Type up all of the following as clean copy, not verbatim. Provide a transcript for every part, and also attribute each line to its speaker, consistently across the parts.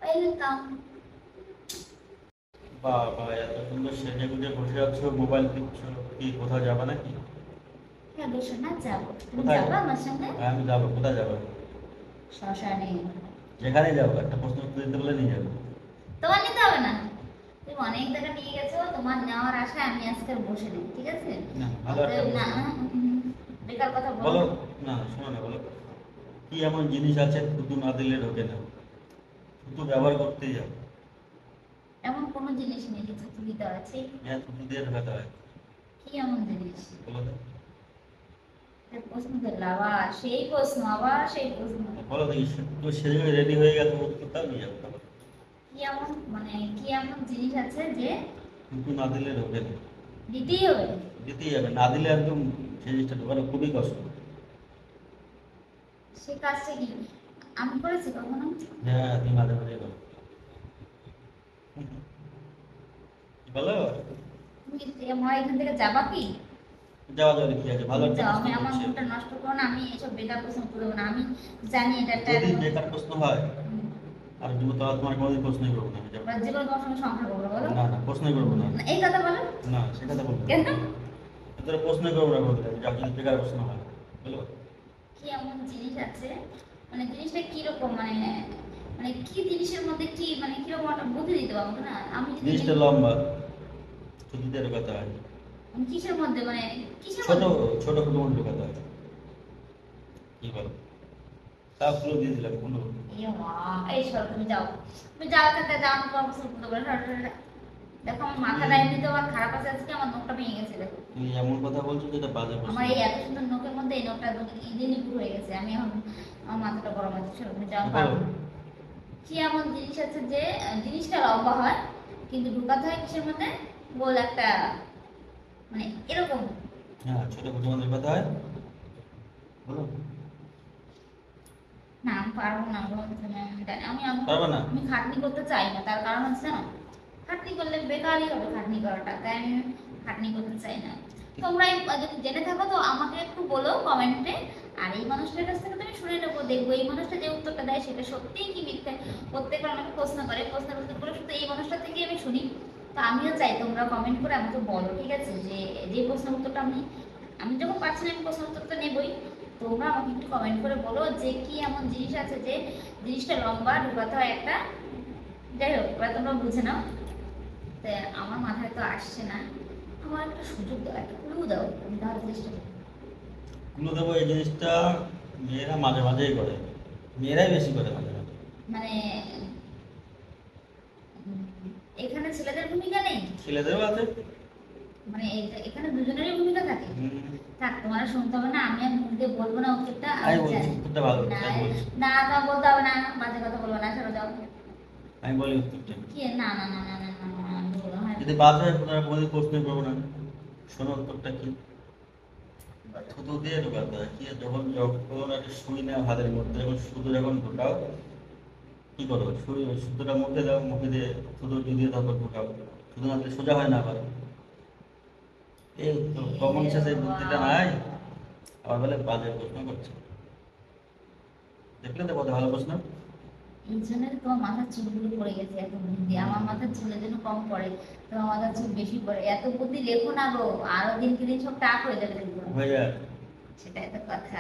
Speaker 1: Welcome.
Speaker 2: বাবা, এত সুন্দর সেজে গুজে বসে আছো, মোবাইল টিপছো, কি কোথাও যাবে নাকি?
Speaker 1: হ্যাঁ বসো না, যাবো। তুমি
Speaker 2: কোথায়
Speaker 1: যাবো
Speaker 2: যাবে?
Speaker 1: আমার সঙ্গে?
Speaker 2: হ্যাঁ, আমি যাবো। কোথায় যাবো?
Speaker 1: শ্মশানে।
Speaker 2: যেখানেই যাবো, একটা প্রশ্ন উত্তর দিতে বলে নিয়ে যাবো।
Speaker 1: তোমার নিতে হবে না, তুমি অনেক জায়গা নিয়ে গেছো, তোমার নেওয়ার আশায় আমি আজকে বসে নেই, ঠিক আছে?
Speaker 2: না, ভালো একটা
Speaker 1: অতএব না,
Speaker 2: প্রশ্ন।
Speaker 1: বেকার কথা বলো
Speaker 2: বলো।
Speaker 1: না।
Speaker 2: না, শোনো না, বলো। কি এমন জিনিস আছে থুতু না দিলে ঢোকে না? থুতু ব্যবহার করতেই যাবো।
Speaker 1: এমন কোনো জিনিস নেই যে থুতু দিতে আছে।
Speaker 2: হ্যাঁ, থুতু দিয়ে ঢোকাতে হয়।
Speaker 1: কি এমন জিনিস?
Speaker 2: বলো তো।
Speaker 1: এই প্রশ্ন করলে আবার সেই প্রশ্ন, আবার সেই প্রশ্ন।
Speaker 2: বলো দেখি, তুমি সেজে রেডি হয়ে গেছো, উত্তরটাও নিয়ে যাবো, বলো।
Speaker 1: কি এমন, মানে কি এমন জিনিস আছে যে
Speaker 2: থুতু না দিলে ঢোকে না?
Speaker 1: দিতেই হবে?
Speaker 2: দিতেই যাবে, না দিলে একদম সেই জিনিসটা ঢোকানো খুবই কষ্ট।
Speaker 1: সে কাজটা কি আমি করেছি কখনো?
Speaker 2: হ্যাঁ, তুমি মাঝে মাঝে করো। বলো।
Speaker 1: তুমি আমার এখান থেকে যাবা কি?
Speaker 2: যাওয়া যাবে, কি আছে, ভালো
Speaker 1: তুমি
Speaker 2: একটা
Speaker 1: যাও,
Speaker 2: প্রশ্ন
Speaker 1: আমি আমার
Speaker 2: করছি।
Speaker 1: মুডটা নষ্ট করো না, আমি এসব বেকার প্রশ্ন করবো না, আমি জানি এটা একটা
Speaker 2: যদি
Speaker 1: একদম।
Speaker 2: বেকার প্রশ্ন হয়, আর তুমি তো তোমার কোনোদিন প্রশ্নই করবো না, আমি যাবো।
Speaker 1: জীবন তোমার সঙ্গে সংসার করবো, বলো।
Speaker 2: না না, প্রশ্নই করবো না।
Speaker 1: না, এই কথা বলো।
Speaker 2: না, সে কথা বলবো না।
Speaker 1: কেন?
Speaker 2: তোর প্রশ্নই করবো না বলতে, আমি যাবো যদি বেকার প্রশ্ন হয়। বলো।
Speaker 1: কি এমন জিনিস আছে, মানে জিনিসটা কিরকম, মানে মানে কি জিনিসের মধ্যে কি, মানে কিরকম একটা বুদ্ধি দিতে পারবো না আমি যদি
Speaker 2: জিনিসটা লম্বা, ছুটিতে ঢোকাতে হয়।
Speaker 1: কিসের মধ্যে, মানে কিসের
Speaker 2: ছোট,
Speaker 1: মধ্যে?
Speaker 2: ছোট ফুটো ঢোকাতে হয়। কি বলো? তাও ক্লু দিয়ে দিলাম, কোনো।
Speaker 1: ইয়ে মা, এই সরো, তুমি যাও, তুমি যাও এখান থেকে, যাও, আমি তোমার প্রশ্ন করতে পারবো না। দেখো আমার মাথাটা এমনিতে আমার খারাপ আছে, আজকে আমার নখটা ভেঙে গেছে, দেখো।
Speaker 2: তুমি এমন কথা বলছো যেটা বাজে প্রশ্ন।
Speaker 1: আমার এই এত সুন্দর নখের মধ্যে এই নখটা ইঁদুর হয়ে গেছে, আমি এখন আমার মাথাটা গরম আছে, চলো তুমি যাও,
Speaker 2: বলো।
Speaker 1: পারবো না। কি এমন জিনিস আছে যে জিনিসটা লম্বা হয় কিন্তু ঢুকাতে হয় কিসের মধ্যে? গোল একটা, মানে এরকম।
Speaker 2: হ্যাঁ, ছোট ফুটো ঢোকাতে হয়। বলো।
Speaker 1: না আমি পারবো না গো, আমি জানি, আমি আমি
Speaker 2: পারবে না?
Speaker 1: আমি খাটনি করতে চাই না, তার কারণ হচ্ছে না, খাটনি করলে বেকারই হবে খাটনি করাটা, তাই আমি খাটনি করতে চাই না। তোমরা যদি জেনে থাকো তো আমাকে একটু বলো কমেন্টে। আর এই মানুষটার কাছ থেকে তুমি শুনে নেবো, দেখবো এই মানুষটা যে উত্তরটা দেয় সেটা সত্যিই কি মিথ্যে। প্রত্যেকবার আমাকে প্রশ্ন করে, প্রশ্নের উত্তর করে শুধু এই মানুষটা থেকে আমি শুনি। তো আমিও চাই তোমরা কমেন্ট করে আমাকে বলো, ঠিক আছে, যে যে প্রশ্নের উত্তরটা আমি আমি যখন পারছি না আমি প্রশ্নের উত্তরটা নেবই। তোমরা আমাকে একটু কমেন্ট করে বলো যে কি এমন জিনিস আছে যে জিনিসটা লম্বা, ঢুকাতে হয় একটা। যাই হোক, এবার তোমরা বুঝে নাও। তো আমার মাথায় তো আসছে না, আমার একটা সুযোগ দাও, একটা ক্লু দাও, আমি তাহলে চেষ্টা করি।
Speaker 2: ক্লু দেবো, এই জিনিসটা মেয়েরা মাঝে মাঝেই করে। মেয়েরাই বেশি করে মাঝে মাঝে।
Speaker 1: মানে এখানে ছেলেদের ভূমিকা নেই?
Speaker 2: ছেলেদেরও আছে।
Speaker 1: মানে এখানে দুজনেরই ভূমিকা থাকে? থাক, তোমার শুনতে হবে না, আমি আর মুখ দিয়ে বলবো না উত্তরটা,
Speaker 2: আমি
Speaker 1: আমি
Speaker 2: বলছি
Speaker 1: জানি।
Speaker 2: উত্তরটা ভালো,
Speaker 1: না
Speaker 2: আমি বলছি।
Speaker 1: না, তোমার বলতে হবে না, বাজে কথা বলবো না, সরে যাও।
Speaker 2: আমি বলি উত্তরটা।
Speaker 1: কি? না না না না না না না, আমি বলবো, হ্যাঁ।
Speaker 2: যদি বাদ হয় আপনারা কোনোদিন প্রশ্নই করবো না। শোনো উত্তরটা কি। থুতু দিয়ে ঢোকাতে হয়। কি, যখন যখন একটা সুই নেওয়া হাতের মধ্যে, যখন সুতো যখন ঢোকাও, কি করো? সুই সুতোটা মুখে দাও, মুখে দিয়ে থুতু দিয়ে তারপর ঢোকাও। শুধু না দিলে সোজা হয় না আবার। এই কমন সেন্স, এই বুদ্ধিটা নাই। আবার বলে বাজে প্রশ্ন করছে। দেখলে তো কত ভালো প্রশ্ন।
Speaker 1: এই জন্য তো তোমার মাথার চুলগুলো পড়ে গেছে এত বুদ্ধি, আমার মাথার চুলের জন্য কম পড়ে, তোমার মাথার চুল বেশি পড়ে, এত বুদ্ধি রেখো না গো, আরো দিনকে দিন সব টাক হয়ে যাবে দেখবো।
Speaker 2: হয়ে যায়।
Speaker 1: সেটাই তো কথা।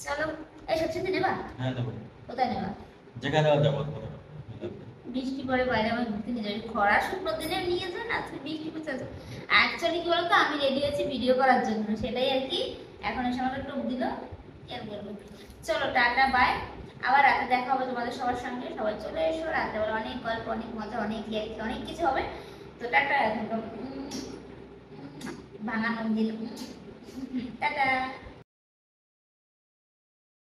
Speaker 1: চলো, এই সত্যি নেবা?
Speaker 2: হ্যাঁ, দেবো।
Speaker 1: কোথায় নেবা?
Speaker 2: যেখানে যাবো।
Speaker 1: বৃষ্টি পড়ে বাইরে, আমার ঘুরতে নিয়ে যাবে, খরা শুকনো দিনে নিয়ে যান, আজকে বৃষ্টি পড়ছে। অ্যাকচুয়ালি কি বলতো, আমি রেডি আছি ভিডিও করার জন্য, সেটাই আর কি। এখন এসে আমাকে টোপ দিল, কি আর বলবো। চলো টাটা, বাই। আবার রাতে দেখা হবে তোমাদের সবার সঙ্গে, সবাই চলে এসো, রাতেবেলা অনেক গল্প, অনেক মজা, অনেক ইয়ে, অনেক কিছু হবে। তো টাটা, এখন ভাঙা মন্দির, টাটা।